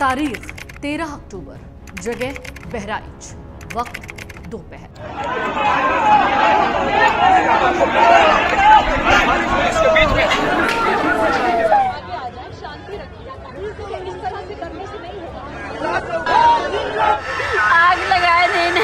तारीख 13 अक्टूबर, जगह बहराइच, वक्त दोपहर। आग लगाए नहीं।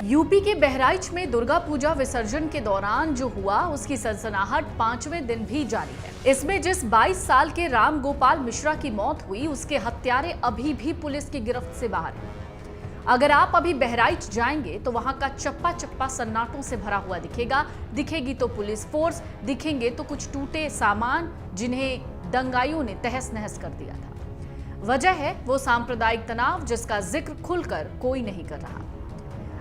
यूपी के बहराइच में दुर्गा पूजा विसर्जन के दौरान जो हुआ उसकी सनसनाहट 5वें दिन भी जारी है। इसमें जिस 22 साल के राम गोपाल मिश्रा की मौत हुई उसके हत्यारे अभी भी पुलिस की गिरफ्त से बाहर हैं। अगर आप अभी बहराइच जाएंगे तो वहां का चप्पा चप्पा सन्नाटों से भरा हुआ दिखेगी तो पुलिस फोर्स, दिखेंगे तो कुछ टूटे सामान जिन्हें दंगाइयों ने तहस नहस कर दिया था। वजह है वो सांप्रदायिक तनाव जिसका जिक्र खुलकर कोई नहीं कर रहा।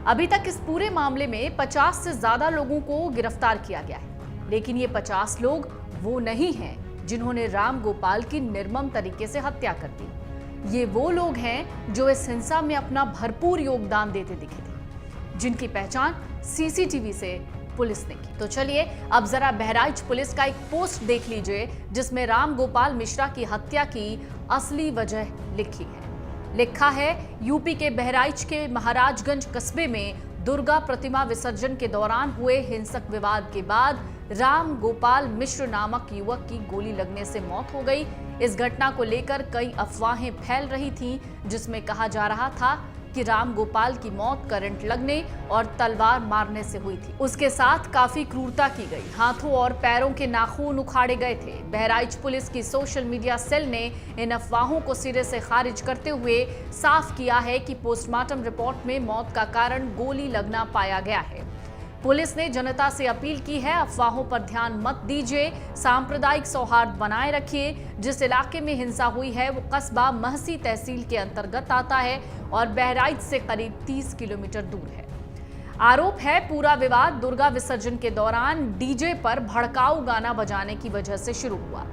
अभी तक इस पूरे मामले में 50 से ज्यादा लोगों को गिरफ्तार किया गया है, लेकिन ये 50 लोग वो नहीं हैं जिन्होंने राम गोपाल की निर्मम तरीके से हत्या कर दी। ये वो लोग हैं जो इस हिंसा में अपना भरपूर योगदान देते दिखे थे, जिनकी पहचान सीसीटीवी से पुलिस ने की। तो चलिए अब जरा बहराइच पुलिस का एक पोस्ट देख लीजिए जिसमें राम गोपाल मिश्रा की हत्या की असली वजह लिखी है। लिखा है, यूपी के बहराइच के महाराजगंज कस्बे में दुर्गा प्रतिमा विसर्जन के दौरान हुए हिंसक विवाद के बाद राम गोपाल मिश्र नामक युवक की गोली लगने से मौत हो गई। इस घटना को लेकर कई अफवाहें फैल रही थीं, जिसमें कहा जा रहा था कि राम गोपाल की मौत करंट लगने और तलवार मारने से हुई थी। उसके साथ काफी क्रूरता की गई, हाथों और पैरों के नाखून उखाड़े गए थे। बहराइच पुलिस की सोशल मीडिया सेल ने इन अफवाहों को सिरे से खारिज करते हुए साफ किया है कि पोस्टमार्टम रिपोर्ट में मौत का कारण गोली लगना पाया गया है। पुलिस ने जनता से अपील की है, अफवाहों पर ध्यान मत दीजिए, सांप्रदायिक सौहार्द बनाए रखिए। जिस इलाके में हिंसा हुई है वो कस्बा महसी तहसील के अंतर्गत आता है और बहराइच से करीब 30 किलोमीटर दूर है। आरोप है पूरा विवाद दुर्गा विसर्जन के दौरान डीजे पर भड़काऊ गाना बजाने की वजह से शुरू हुआ,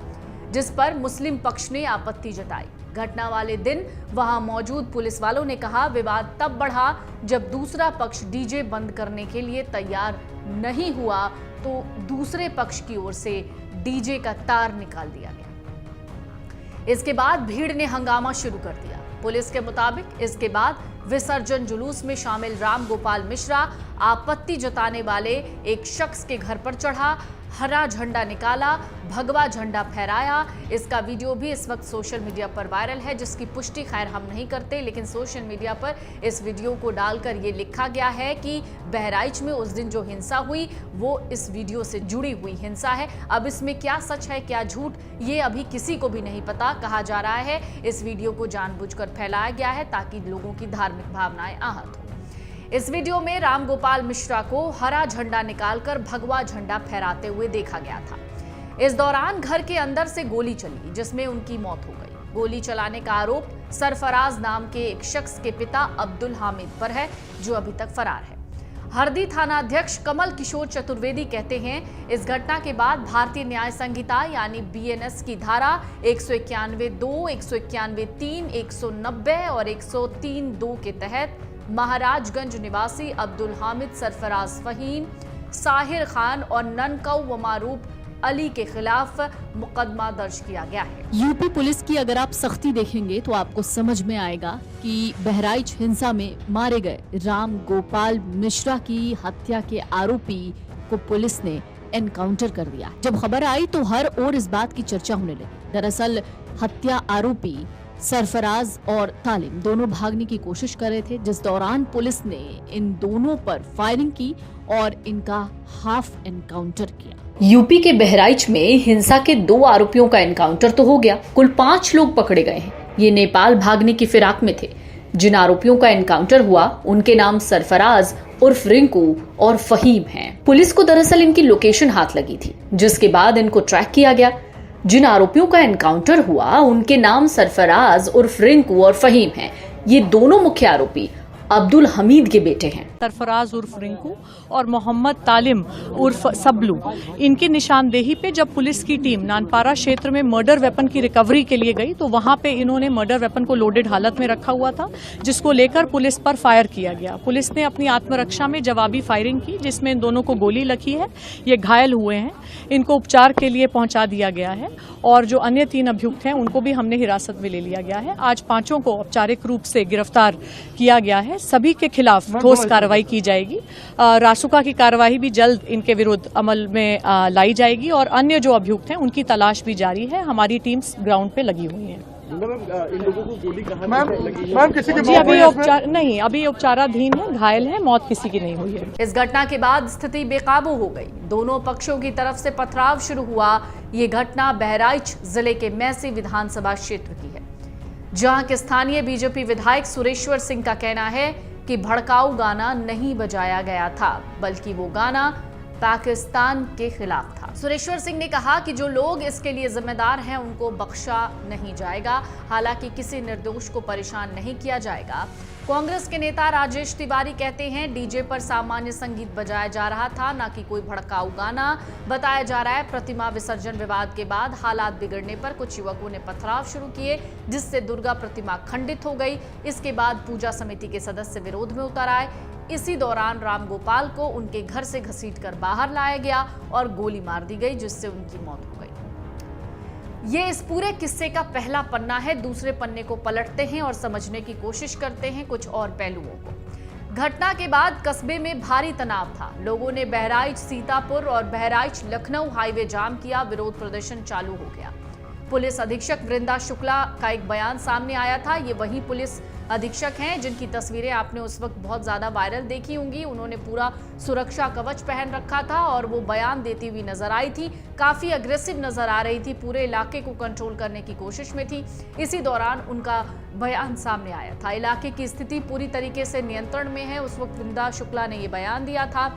जिस पर मुस्लिम पक्ष ने आपत्ति जताई। घटना वाले दिन वहां मौजूद पुलिस वालों ने कहा, विवाद तब बढ़ा जब दूसरा पक्ष डीजे बंद करने के लिए तैयार नहीं हुआ तो दूसरे पक्ष की ओर से डीजे का तार निकाल दिया गया। इसके बाद भीड़ ने हंगामा शुरू कर दिया। पुलिस के मुताबिक इसके बाद विसर्जन जुलूस में शामिल राम गोपाल मिश्रा आपत्ति जताने वाले एक शख्स के घर पर चढ़ा, हरा झंडा निकाला, भगवा झंडा फहराया। इसका वीडियो भी इस वक्त सोशल मीडिया पर वायरल है, जिसकी पुष्टि खैर हम नहीं करते, लेकिन सोशल मीडिया पर इस वीडियो को डालकर ये लिखा गया है कि बहराइच में उस दिन जो हिंसा हुई वो इस वीडियो से जुड़ी हुई हिंसा है। अब इसमें क्या सच है क्या झूठ ये अभी किसी को भी नहीं पता। कहा जा रहा है इस वीडियो को जानबूझकर फैलाया गया है ताकि लोगों की धार्मिक भावनाएं आहत हो। इस वीडियो में राम गोपाल मिश्रा को हरा झंडा निकालकर भगवा झंडा फहराते हुए देखा गया था। इस दौरान घर के अंदर से गोली चली जिसमें उनकी मौत हो गई। गोली चलाने का आरोप सरफराज नाम के एक शख्स के पिता अब्दुल हामिद पर है, जो अभी तक फरार है। हरदी थाना अध्यक्ष कमल किशोर चतुर्वेदी कहते हैं, इस घटना के बाद भारतीय न्याय संहिता यानी बीएनएस की धारा 191(2), 191(3), 190 और 103(2) के तहत महाराजगंज निवासी अब्दुल हामिद, सरफराज फहीम, साहिर खान और ननकौ व मारूफ अली के खिलाफ मुकदमा दर्ज किया गया है। यूपी पुलिस की अगर आप सख्ती देखेंगे तो आपको समझ में आएगा कि बहराइच हिंसा में मारे गए राम गोपाल मिश्रा की हत्या के आरोपी को पुलिस ने एनकाउंटर कर दिया। जब खबर आई तो हर ओर इस बात की चर्चा होने लगी। दरअसल हत्या आरोपी सरफराज और तालिम दोनों भागने की कोशिश कर रहे थे, जिस दौरान पुलिस ने इन दोनों पर फायरिंग की और इनका हाफ एनकाउंटर किया। यूपी के बहराइच में हिंसा के 2 आरोपियों का एनकाउंटर तो हो गया, कुल 5 लोग पकड़े गए हैं। ये नेपाल भागने की फिराक में थे। जिन आरोपियों का एनकाउंटर हुआ उनके नाम सरफराज उर्फ रिंकू और फहीम हैं। पुलिस को दरअसल इनकी लोकेशन हाथ लगी थी, जिसके बाद इनको ट्रैक किया गया। जिन आरोपियों का एनकाउंटर हुआ उनके नाम सरफराज उर्फ रिंकू और फहीम हैं। ये दोनों मुख्य आरोपी अब्दुल हमीद के बेटे हैं। सरफराज उर्फ रिंकू और मोहम्मद तालिम उर्फ सबलू, इनकी निशानदेही पे जब पुलिस की टीम नानपारा क्षेत्र में मर्डर वेपन की रिकवरी के लिए गई तो वहां पे इन्होंने मर्डर वेपन को लोडेड हालत में रखा हुआ था, जिसको लेकर पुलिस पर फायर किया गया। पुलिस ने अपनी आत्मरक्षा में जवाबी फायरिंग की, जिसमें इन दोनों को गोली लगी है। ये घायल हुए हैं, इनको उपचार के लिए पहुंचा दिया गया है और जो अन्य 3 अभियुक्त हैं उनको भी हमने हिरासत में ले लिया गया है। आज 5 को औपचारिक रूप से गिरफ्तार किया गया है। सभी के खिलाफ ठोस कार्रवाई की जाएगी। रासुका की कार्रवाई भी जल्द इनके विरुद्ध अमल में लाई जाएगी और अन्य जो अभियुक्त हैं उनकी तलाश भी जारी है। हमारी टीम्स ग्राउंड पे लगी हुई हैं। इन लोगों को गोली कहां किसी के जी अभी उपचाराधीन है, घायल है, मौत किसी की नहीं हुई है। इस घटना के बाद स्थिति बेकाबू हो गई। दोनों पक्षों की तरफ से पथराव शुरू हुआ। ये घटना बहराइच जिले के मैसी विधानसभा क्षेत्र की है, जहां के स्थानीय बीजेपी विधायक सुरेश्वर सिंह का कहना है कि भड़काऊ गाना नहीं बजाया गया था, बल्कि वो गाना पाकिस्तान के खिलाफ था। सुरेश्वर सिंह ने कहा कि जो लोग इसके लिए जिम्मेदार हैं उनको बख्शा नहीं जाएगा। हालांकि किसी निर्दोष को परेशान नहीं किया जाएगा। कांग्रेस के नेता राजेश तिवारी कहते हैं डीजे पर सामान्य संगीत बजाया जा रहा था, ना कि कोई भड़काऊ गाना बताया जा रहा है। प्रतिमा विसर्जन विवाद के बाद हालात बिगड़ने पर कुछ युवकों ने पथराव शुरू किए, जिससे दुर्गा प्रतिमा खंडित हो गई। इसके बाद पूजा समिति के सदस्य विरोध में उतर आए। इसी दौरान राम गोपाल को उनके घर से घसीटकर बाहर लाया गया और गोली मार दी गई, जिससे उनकी मौत हो गई। ये इस पूरे किस्से का पहला पन्ना है। दूसरे पन्ने को पलटते हैं और समझने की कोशिश करते हैं कुछ और पहलुओं को। घटना के बाद कस्बे में भारी तनाव था। लोगों ने बहराइच सीतापुर और बहराइच लखनऊ हाईवे जाम किया। विरोध प्रदर्शन चालू हो गया। पुलिस अधीक्षक वृंदा शुक्ला का एक बयान सामने आया था। ये वही पुलिस अधीक्षक हैं जिनकी तस्वीरें आपने उस वक्त बहुत ज्यादा वायरल देखी होंगी। उन्होंने पूरा सुरक्षा कवच पहन रखा था और वो बयान देती हुई नजर आई थी। काफी अग्रेसिव नजर आ रही थी, पूरे इलाके को कंट्रोल करने की कोशिश में थी। इसी दौरान उनका बयान सामने आया था। इलाके की स्थिति पूरी तरीके से नियंत्रण में है। उस वक्त वृंदा शुक्ला ने ये बयान दिया था।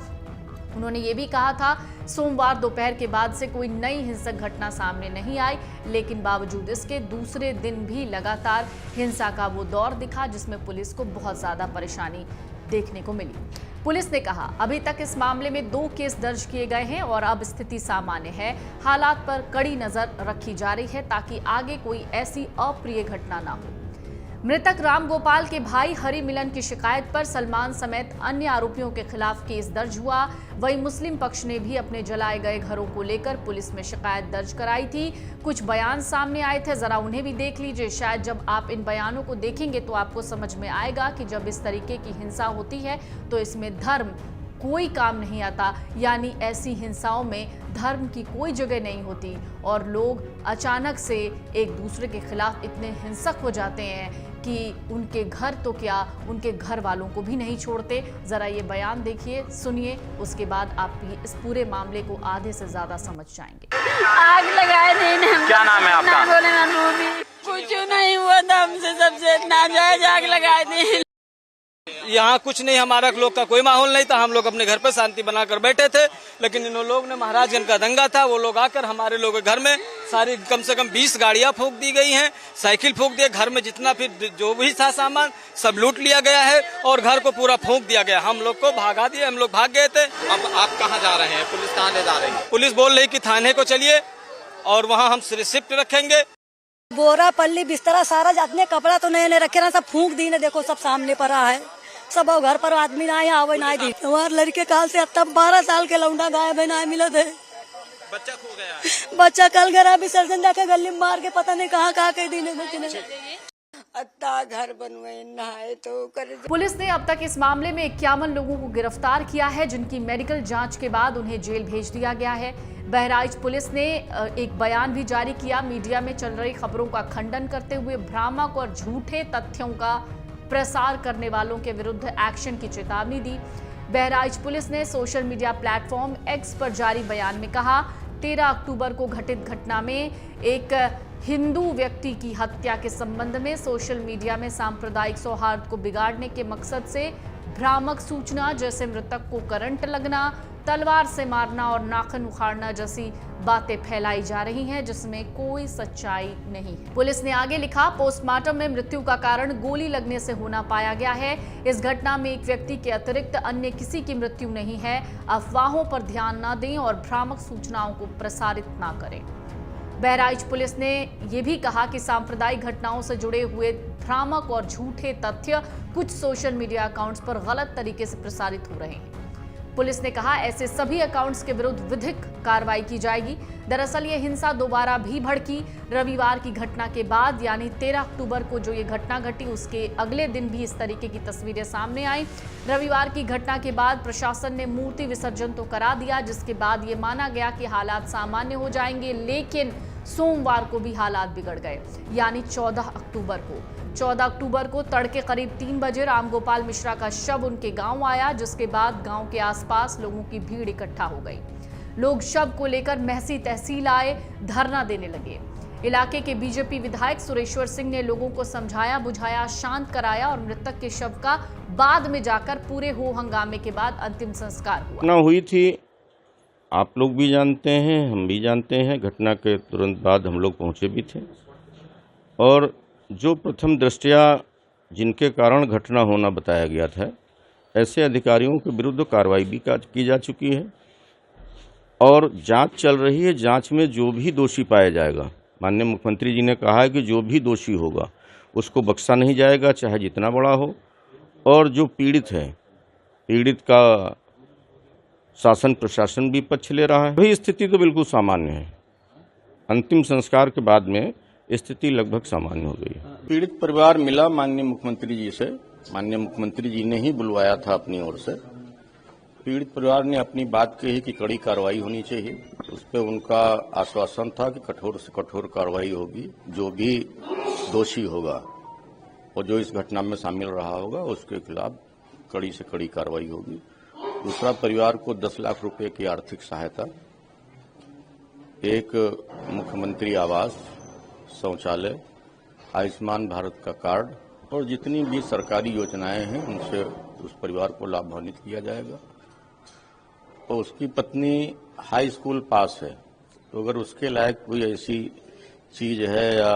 उन्होंने ये भी कहा था सोमवार दोपहर के बाद से कोई नई हिंसक घटना सामने नहीं आई, लेकिन बावजूद इसके दूसरे दिन भी लगातार हिंसा का वो दौर दिखा, जिसमें पुलिस को बहुत ज्यादा परेशानी देखने को मिली। पुलिस ने कहा अभी तक इस मामले में 2 केस दर्ज किए गए हैं और अब स्थिति सामान्य है। हालात पर कड़ी नजर रखी जा रही है ताकि आगे कोई ऐसी अप्रिय घटना ना हो। मृतक राम गोपाल के भाई हरि मिलन की शिकायत पर सलमान समेत अन्य आरोपियों के खिलाफ केस दर्ज हुआ। वहीं मुस्लिम पक्ष ने भी अपने जलाए गए घरों को लेकर पुलिस में शिकायत दर्ज कराई थी। कुछ बयान सामने आए थे, जरा उन्हें भी देख लीजिए। शायद जब आप इन बयानों को देखेंगे तो आपको समझ में आएगा कि जब इस तरीके की हिंसा होती है तो इसमें धर्म कोई काम नहीं आता, यानी ऐसी हिंसाओं में धर्म की कोई जगह नहीं होती और लोग अचानक से एक दूसरे के खिलाफ इतने हिंसक हो जाते हैं कि उनके घर तो क्या उनके घर वालों को भी नहीं छोड़ते। जरा ये बयान देखिए, सुनिए, उसके बाद आप इस पूरे मामले को आधे से ज्यादा समझ जाएंगे। आग लगाए नहीं। क्या नाम है आपका? कुछ नहीं हुआ था हमसे, सबसे नाजायज आग लगाए थे। यहाँ कुछ नहीं, हमारा लोग का कोई माहौल नहीं था। हम लोग अपने घर पे शांति बनाकर बैठे थे, लेकिन इन लोग ने महाराजगंज का दंगा था, वो लोग आकर हमारे लोगों के घर में सारी कम से कम 20 गाड़ियां फूंक दी गई हैं, साइकिल फूंक दिए, घर में जितना फिर जो भी था सामान सब लूट लिया गया है और घर को पूरा फूंक दिया गया। हम लोग को भगा दिया, हम लोग भाग गए थे। अब आप कहाँ जा रहे हैं? पुलिस कहाँ ले जा रही है? पुलिस बोल रही कि थाने को चलिए और वहाँ हम शिफ्ट रखेंगे। बोरा पल्ली बिस्तरा सारा जातने कपड़ा तो नए रखे ना, सब फूंक दी ने। देखो सब सामने पड़ा है, सब घर पर आदमी ना आवे ना दी। हमारे लड़के काल से अब तक 12 साल के लौंडा गायब है, ना मिले थे। बच्चा खो गया है। बच्चा कल घर विसर्जन जाके गली में मार के पता नहीं कहाँ के दीने अत्ता घर बनवे नहाए तो कर। पुलिस ने अब तक इस मामले में 51 लोगों को गिरफ्तार किया है, जिनकी मेडिकल जांच के बाद उन्हें जेल भेज दिया गया है। बहराइच पुलिस ने एक बयान भी जारी किया। मीडिया में चल रही खबरों का खंडन करते हुए भ्रामक और झूठे तथ्यों का प्रसार करने वालों के विरुद्ध एक्शन की चेतावनी दी। बहराइच पुलिस ने सोशल मीडिया प्लेटफॉर्म एक्स पर जारी बयान में कहा 13 अक्टूबर को घटित घटना में एक हिंदू व्यक्ति की हत्या के संबंध में सोशल मीडिया में सांप्रदायिक सौहार्द को बिगाड़ने के मकसद से भ्रामक सूचना जैसे मृतक को करंट लगना, तलवार से मारना और नाखून उखाड़ना जैसी बातें फैलाई जा रही हैं, जिसमें कोई सच्चाई नहीं है। पुलिस ने आगे लिखा, पोस्टमार्टम में मृत्यु का कारण गोली लगने से होना पाया गया है। इस घटना में एक व्यक्ति के अतिरिक्त अन्य किसी की मृत्यु नहीं है। अफवाहों पर ध्यान न दें और भ्रामक सूचनाओं को प्रसारित न करें। बहराइच पुलिस ने यह भी कहा कि सांप्रदायिक घटनाओं से जुड़े हुए भ्रामक और झूठे तथ्य कुछ सोशल मीडिया अकाउंट्स पर गलत तरीके से प्रसारित हो रहे हैं। पुलिस ने कहा, ऐसे सभी अकाउंट्स के विरुद्ध विधिक कार्रवाई की जाएगी। दरअसल ये हिंसा दोबारा भी भड़की। रविवार की घटना के बाद यानी 13 अक्टूबर को जो ये घटना घटी, उसके अगले दिन भी इस तरीके की तस्वीरें सामने आई। रविवार की घटना के बाद प्रशासन ने मूर्ति विसर्जन तो करा दिया, जिसके बाद ये माना गया कि हालात सामान्य हो जाएंगे, लेकिन सोमवार को भी हालात बिगड़ गए, यानी 14 अक्टूबर को तड़के करीब 3 बजे रामगोपाल मिश्रा का शव उनके गांव आया, जिसके बाद गांव के आसपास लोगों की भीड़ इकट्ठा हो गई। लोग शव को लेकर महसी तहसील आए, धरना देने लगे। इलाके के बीजेपी विधायक सुरेश्वर सिंह ने लोगों को समझाया बुझाया, शांत कराया और मृतक के शव का बाद में जाकर पूरे हो हंगामे के बाद अंतिम संस्कार हुआ। घटना हुई थी, आप लोग भी जानते हैं, हम भी जानते हैं। घटना के तुरंत बाद हम लोग पहुंचे भी थे और जो प्रथम दृष्टया जिनके कारण घटना होना बताया गया था, ऐसे अधिकारियों के विरुद्ध कार्रवाई भी की जा चुकी है और जांच चल रही है। जांच में जो भी दोषी पाया जाएगा, माननीय मुख्यमंत्री जी ने कहा है कि जो भी दोषी होगा उसको बख्शा नहीं जाएगा, चाहे जितना बड़ा हो। और जो पीड़ित है, पीड़ित का शासन प्रशासन भी पक्ष ले रहा है। वही स्थिति तो बिल्कुल सामान्य है। अंतिम संस्कार के बाद में स्थिति लगभग सामान्य हो गई है। पीड़ित परिवार मिला माननीय मुख्यमंत्री जी से, माननीय मुख्यमंत्री जी ने ही बुलवाया था अपनी ओर से। पीड़ित परिवार ने अपनी बात कही कि कड़ी कार्रवाई होनी चाहिए। उस पर उनका आश्वासन था कि कठोर से कठोर कार्रवाई होगी, जो भी दोषी होगा और जो इस घटना में शामिल रहा होगा उसके खिलाफ कड़ी से कड़ी कार्रवाई होगी। दूसरा, परिवार को 10 लाख रुपए की आर्थिक सहायता, एक मुख्यमंत्री आवास, शौचालय, आयुष्मान भारत का कार्ड और जितनी भी सरकारी योजनाएं हैं उनसे उस परिवार को लाभान्वित किया जाएगा। तो उसकी पत्नी हाई स्कूल पास है, तो अगर उसके लायक कोई ऐसी चीज है या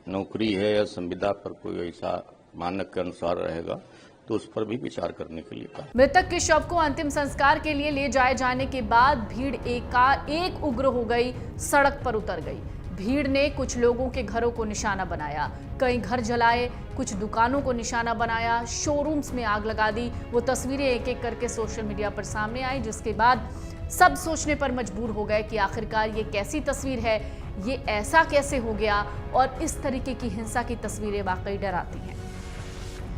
नौकरी है या संविदा पर कोई ऐसा मानक के अनुसार रहेगा तो उस पर भी विचार करने के लिए कहा। मृतक के शव को अंतिम संस्कार के लिए ले जाए जाने के बाद भीड़ एक उग्र हो गई, सड़क पर उतर गई। भीड़ ने कुछ लोगों के घरों को निशाना बनाया, कई घर जलाए, कुछ दुकानों को निशाना बनाया, शोरूम्स में आग लगा दी। वो तस्वीरें एक एक करके सोशल मीडिया पर सामने आई, जिसके बाद सब सोचने पर मजबूर हो गए कि आखिरकार ये कैसी तस्वीर है, ये ऐसा कैसे हो गया। और इस तरीके की हिंसा की तस्वीरें वाकई डराती हैं।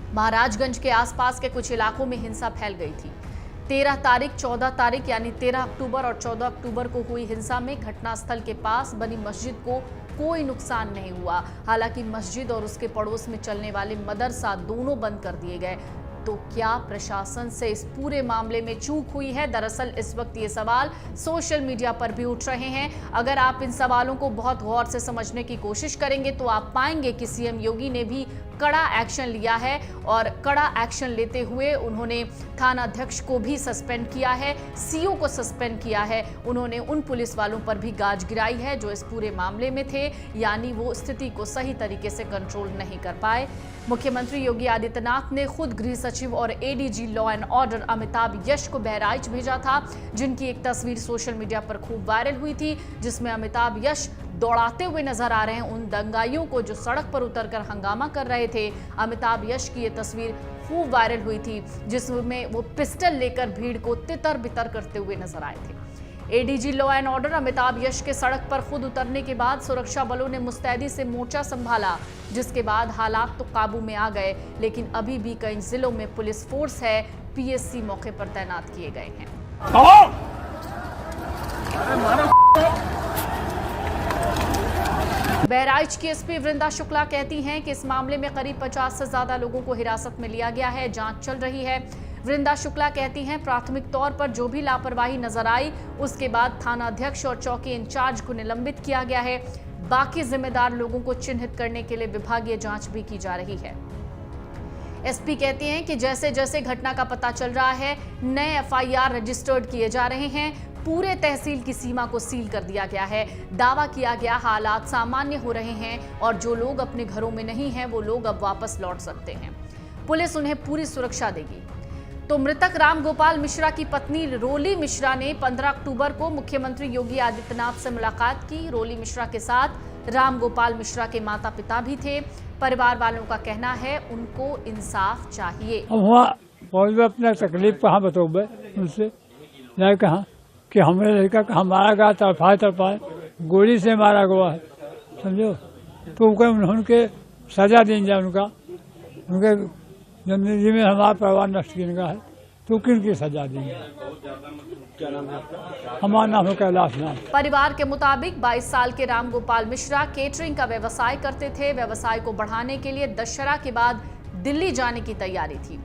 महाराजगंज के आसपास के कुछ इलाकों में हिंसा फैल गई थी। 13 तारीख, 14 तारीख यानी 13 अक्टूबर और 14 अक्टूबर को हुई हिंसा में घटनास्थल के पास बनी मस्जिद को कोई नुकसान नहीं हुआ। हालांकि मस्जिद और उसके पड़ोस में चलने वाले मदरसा दोनों बंद कर दिए गए। तो क्या प्रशासन से इस पूरे मामले में चूक हुई है? दरअसल इस वक्त ये सवाल सोशल मीडिया पर भी उठ रहे हैं। अगर आप इन सवालों को बहुत गौर से समझने की कोशिश करेंगे तो आप पाएंगे कि सीएम योगी ने भी कड़ा एक्शन लिया है और कड़ा एक्शन लेते हुए उन्होंने थाना अध्यक्ष को भी सस्पेंड किया है, सीओ को सस्पेंड किया है। उन्होंने उन पुलिस वालों पर भी गाज गिराई है जो इस पूरे मामले में थे, यानी वो स्थिति को सही तरीके से कंट्रोल नहीं कर पाए। मुख्यमंत्री योगी आदित्यनाथ ने खुद गृह सचिव और ADG law and order Amitabh Yash को बहराइच भेजा था, जिनकी एक तस्वीर सोशल मीडिया पर खूब वायरल हुई थी, जिसमें अमिताभ यश दौड़ाते हुए नजर आ रहे हैं उन दंगाइयों को जो सड़क पर उतरकर हंगामा कर रहे थे। अमिताभ यश की ये तस्वीर खूब वायरल हुई थी, जिसमें वो पिस्टल लेकर भीड़ को तितर बितर करते हुए नजर आए थे। ADG law and order Amitabh Yash के सड़क पर खुद उतरने के बाद सुरक्षा बलों ने मुस्तैदी से मोर्चा संभाला, जिसके बाद हालात तो काबू में आ गए, लेकिन अभी भी कई जिलों में पुलिस फोर्स है, पीएससी मौके पर तैनात किए गए हैं। बहराइच की एसपी वृंदा शुक्ला कहती हैं कि इस मामले में करीब 50 से ज्यादा लोगों को हिरासत में लिया गया है, जांच चल रही है। वृंदा शुक्ला कहती हैं प्राथमिक तौर पर जो भी लापरवाही नजर आई उसके बाद थाना अध्यक्ष और चौकी इंचार्ज को निलंबित किया गया है। बाकी जिम्मेदार लोगों को चिन्हित करने के लिए विभागीय जांच भी की जा रही है। एसपी कहते हैं कि जैसे जैसे घटना का पता चल रहा है, नए एफआईआर रजिस्टर्ड किए जा रहे हैं। पूरे तहसील की सीमा को सील कर दिया गया है। दावा किया गया हालात सामान्य हो रहे हैं और जो लोग अपने घरों में नहीं हैं वो लोग अब वापस लौट सकते हैं। पुलिस उन्हें पूरी सुरक्षा देगी। तो मृतक राम गोपाल मिश्रा की पत्नी रोली मिश्रा ने 15 अक्टूबर को मुख्यमंत्री योगी आदित्यनाथ से मुलाकात की। रोली मिश्रा के साथ राम गोपाल मिश्रा के माता पिता भी थे। परिवार वालों का कहना है उनको इंसाफ चाहिए। अब अपना तकलीफ कहाँ बताओ उनसे, नहीं कहा कि हमारे लड़का कहाँ मारा गया, तड़पाए गोली से मारा गया है, समझो। तो उनके सजा दी जाए, उनके जिंदगी में हमारा परिवार नष्ट किया है, तो किन की सजा देंगे। क्या नाम है आपका? हमारा नाम है कैलाश नाम। परिवार के मुताबिक 22 साल के राम गोपाल मिश्रा केटरिंग का व्यवसाय करते थे। व्यवसाय को बढ़ाने के लिए दशहरा के बाद दिल्ली जाने की तैयारी थी।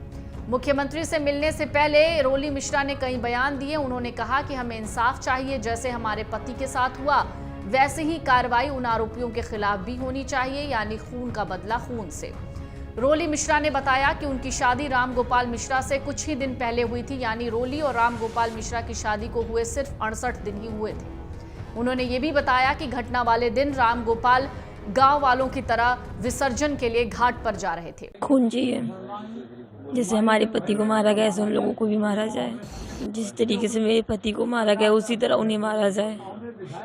मुख्यमंत्री से मिलने से पहले रोली मिश्रा ने कई बयान दिए। उन्होंने कहा कि हमें इंसाफ चाहिए, जैसे हमारे पति के साथ हुआ वैसे ही कार्रवाई उन आरोपियों के खिलाफ भी होनी चाहिए, यानी खून का बदला खून से। रोली मिश्रा ने बताया कि उनकी शादी राम गोपाल मिश्रा से कुछ ही दिन पहले हुई थी, यानी रोली और राम गोपाल मिश्रा की शादी को हुए सिर्फ 68 दिन ही हुए थे। उन्होंने ये भी बताया कि घटना वाले दिन राम गोपाल गांव वालों की तरह विसर्जन के लिए घाट पर जा रहे थे। खून चाहिए, जैसे हमारे पति को मारा गया ऐसे उन लोगों को भी मारा जाए। जिस तरीके से मेरे पति को मारा गया उसी तरह उन्हें मारा जाए।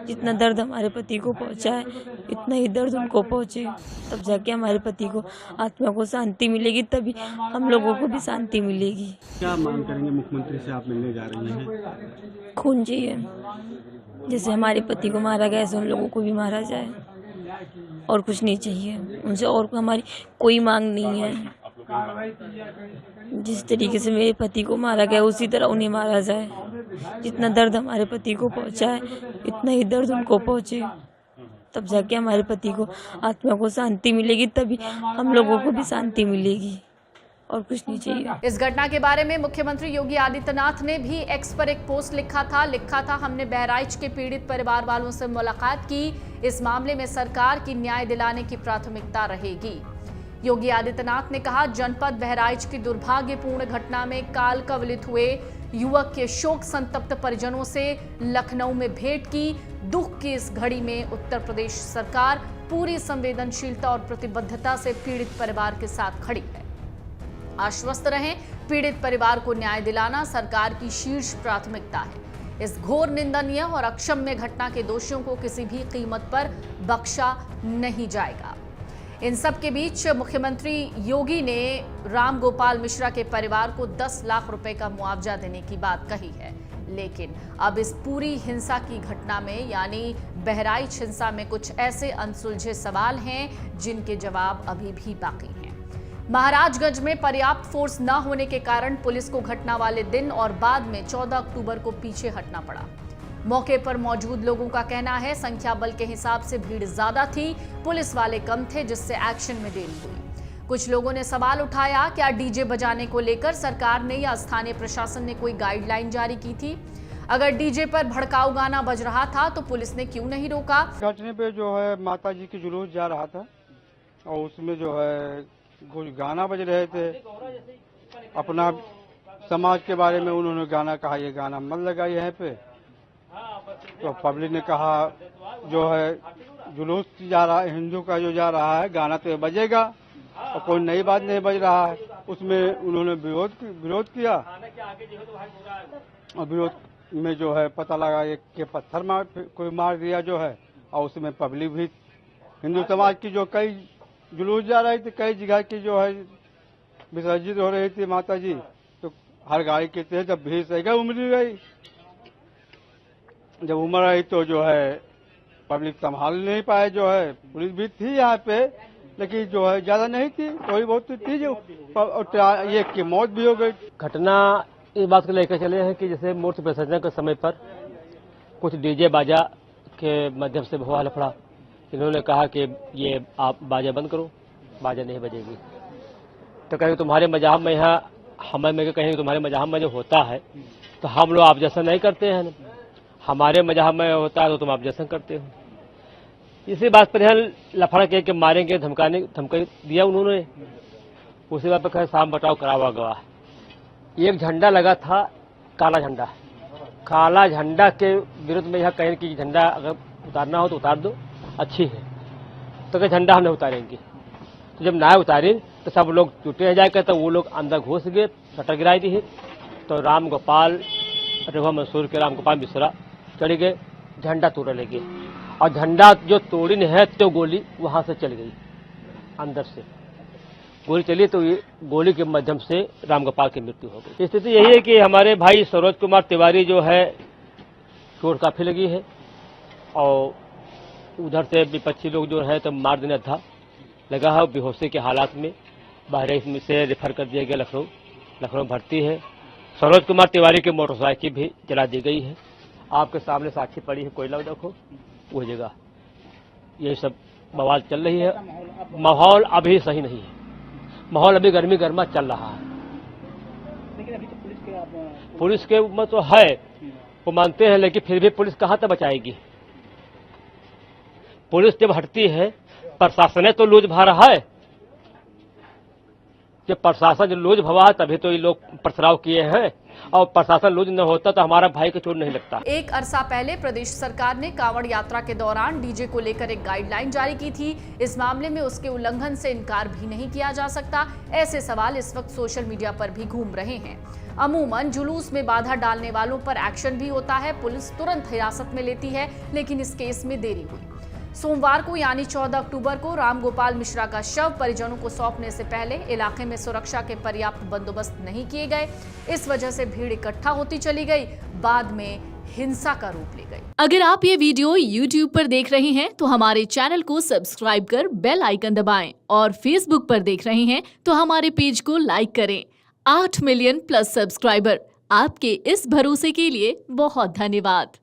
जितना दर्द हमारे पति को पहुंचा है इतना ही दर्द उनको पहुंचे, तब जाके हमारे पति को आत्मा को शांति मिलेगी, तभी हम लोगों को भी शांति मिलेगी। क्या मांग करेंगे? मुख्यमंत्री से आप मिलने जा रही हैं। खून चाहिए, जैसे हमारे पति को मारा गया ऐसे उन लोगों को भी मारा जाए, और कुछ नहीं चाहिए उनसे, और हमारी कोई मांग नहीं है। जिस तरीके से मेरे पति को मारा गया उसी तरह उन्हें मारा जाए। जितना दर्द हमारे पति को पहुंचा है इतना ही दर्द उनको पहुंचे, तब जाके हमारे पति को आत्मा को शांति मिलेगी, तभी हम लोगों को भी शांति मिलेगी, और कुछ नहीं चाहिए। इस घटना के बारे में मुख्यमंत्री योगी आदित्यनाथ ने भी एक्स पर एक पोस्ट लिखा था हमने बहराइच के पीड़ित परिवार वालों से मुलाकात की। इस मामले में सरकार की न्याय दिलाने की प्राथमिकता रहेगी। योगी आदित्यनाथ ने कहा, जनपद बहराइच की दुर्भाग्यपूर्ण घटना में काल कवलित हुए युवक के शोक संतप्त परिजनों से लखनऊ में भेंट की। दुख की इस घड़ी में उत्तर प्रदेश सरकार पूरी संवेदनशीलता और प्रतिबद्धता से पीड़ित परिवार के साथ खड़ी है। आश्वस्त रहें, पीड़ित परिवार को न्याय दिलाना सरकार की शीर्ष प्राथमिकता है। इस घोर निंदनीय और अक्षम्य घटना के दोषियों को किसी भी कीमत पर बख्शा नहीं जाएगा। इन सब के बीच मुख्यमंत्री योगी ने राम गोपाल मिश्रा के परिवार को 10 लाख रुपए का मुआवजा देने की बात कही है, लेकिन अब इस पूरी हिंसा की घटना में यानी बहराइच हिंसा में कुछ ऐसे अनसुलझे सवाल हैं जिनके जवाब अभी भी बाकी हैं। महाराजगंज में पर्याप्त फोर्स न होने के कारण पुलिस को घटना वाले दिन और बाद में 14 अक्टूबर को पीछे हटना पड़ा। मौके पर मौजूद लोगों का कहना है संख्या बल के हिसाब से भीड़ ज्यादा थी, पुलिस वाले कम थे, जिससे एक्शन में देरी हुई। कुछ लोगों ने सवाल उठाया, क्या डीजे बजाने को लेकर सरकार ने या स्थानीय प्रशासन ने कोई गाइडलाइन जारी की थी? अगर डीजे पर भड़काऊ गाना बज रहा था तो पुलिस ने क्यों नहीं रोका? घटने पे जो है माता जी की जुलूस जा रहा था और उसमें जो है कुछ गाना बज रहे थे। अपना समाज के बारे में उन्होंने गाना कहा, ये गाना मत लगा यहाँ पे। तो पब्लिक ने कहा जो है जुलूस जा रहा है, हिंदू का जो जा रहा है गाना तो बजेगा, और कोई नई बात नहीं बज रहा है। उसमें उन्होंने विरोध किया और विरोध में जो है पता लगा कि पत्थर कोई मार दिया जो है, और उसमें पब्लिक भी हिंदू समाज की जो कई जुलूस जा रही थी, कई जगह की जो है विसर्जित हो रही थी माता जी, तो हर गाड़ी के तेज जब भीड़ सही गई उमड़ गई। जब उमड़ आई तो जो है पब्लिक संभाल नहीं पाए, जो है पुलिस भी थी यहाँ पे, लेकिन जो है ज्यादा नहीं थी, थोड़ी बहुत थी जो, ये की मौत भी हो गई। घटना इस बात को लेकर चले हैं कि जैसे मूर्ति विसर्जन के समय पर कुछ डीजे बाजा के माध्यम से हुआ लफड़ा। इन्होंने कहा कि ये आप बाजा बंद करो, बाजा नहीं बजेगी। तो कहेंगे तुम्हारे मजाहब में यहाँ, हमें कहेंगे तुम्हारे मजाहब में जो होता है तो हम लोग आप जैसा नहीं करते हैं, हमारे मजाहब में होता है तो तुम आप जैसा करते हो। इसी बात पर यहाँ लफड़ा के मारेंगे, धमकी दिया उन्होंने। उसी बात पर शाम बचाव करावा गया। एक झंडा लगा था, काला झंडा। काला झंडा के विरुद्ध में यह कहें कि झंडा अगर उतारना हो तो उतार दो, अच्छी है, तो क्या झंडा हम नहीं उतारेंगे। तो जब ना उतारे तो सब लोग टूटे जाए, तो वो लोग अंदर घुस गए, शटर गिराई दी। तो राम गोपाल रेवा मंसूर के राम गोपाल मिश्रा चढ़ गए, झंडा तोड़ लगे, और झंडा जो तोड़ी है तो गोली वहां से चल गई, अंदर से गोली चली, तो ये गोली के माध्यम से राम गोपाल की मृत्यु हो गई। स्थिति यही है कि हमारे भाई सरोज कुमार तिवारी जो है चोट काफी लगी है, और उधर से विपक्षी लोग जो है तो मार देने था लगा है, बेहोशी के हालात में बहराइच में से रेफर कर दिया गया लखनऊ भर्ती है। सरोज कुमार तिवारी की मोटरसाइकिल भी जला दी गई है, आपके सामने साक्षी पड़ी है, कोयला देखो वो जगह। यही सब बवाल चल रही है, माहौल अभी सही नहीं है, माहौल अभी गर्मी गर्मा चल रहा है। लेकिन अभी तो पुलिस के में तो है, वो मानते हैं, लेकिन फिर भी पुलिस कहाँ तक बचाएगी। पुलिस जब हटती है, प्रशासन तो लूज भा रहा है, जब प्रशासन जो लूज भवा है तभी तो ये लोग पथराव किए हैं, और प्रशासन लूज न होता तो हमारा भाई को चोट नहीं लगता। एक अरसा पहले प्रदेश सरकार ने कांवड़ यात्रा के दौरान डीजे को लेकर एक गाइडलाइन जारी की थी। इस मामले में उसके उल्लंघन से इनकार भी नहीं किया जा सकता। ऐसे सवाल इस वक्त सोशल मीडिया पर भी घूम रहे हैं। अमूमन जुलूस में बाधा डालने वालों पर एक्शन भी होता है, पुलिस तुरंत हिरासत में लेती है, लेकिन इस केस में देरी हुई। सोमवार को यानी 14 अक्टूबर को राम गोपाल मिश्रा का शव परिजनों को सौंपने से पहले इलाके में सुरक्षा के पर्याप्त बंदोबस्त नहीं किए गए। इस वजह से भीड़ इकट्ठा होती चली गई, बाद में हिंसा का रूप ले गई। अगर आप ये वीडियो YouTube पर देख रहे हैं तो हमारे चैनल को सब्सक्राइब कर बेल आइकन दबाएं, और Facebook पर देख रहे हैं तो हमारे पेज को लाइक करें। 8 मिलियन प्लस सब्सक्राइबर, आपके इस भरोसे के लिए बहुत धन्यवाद।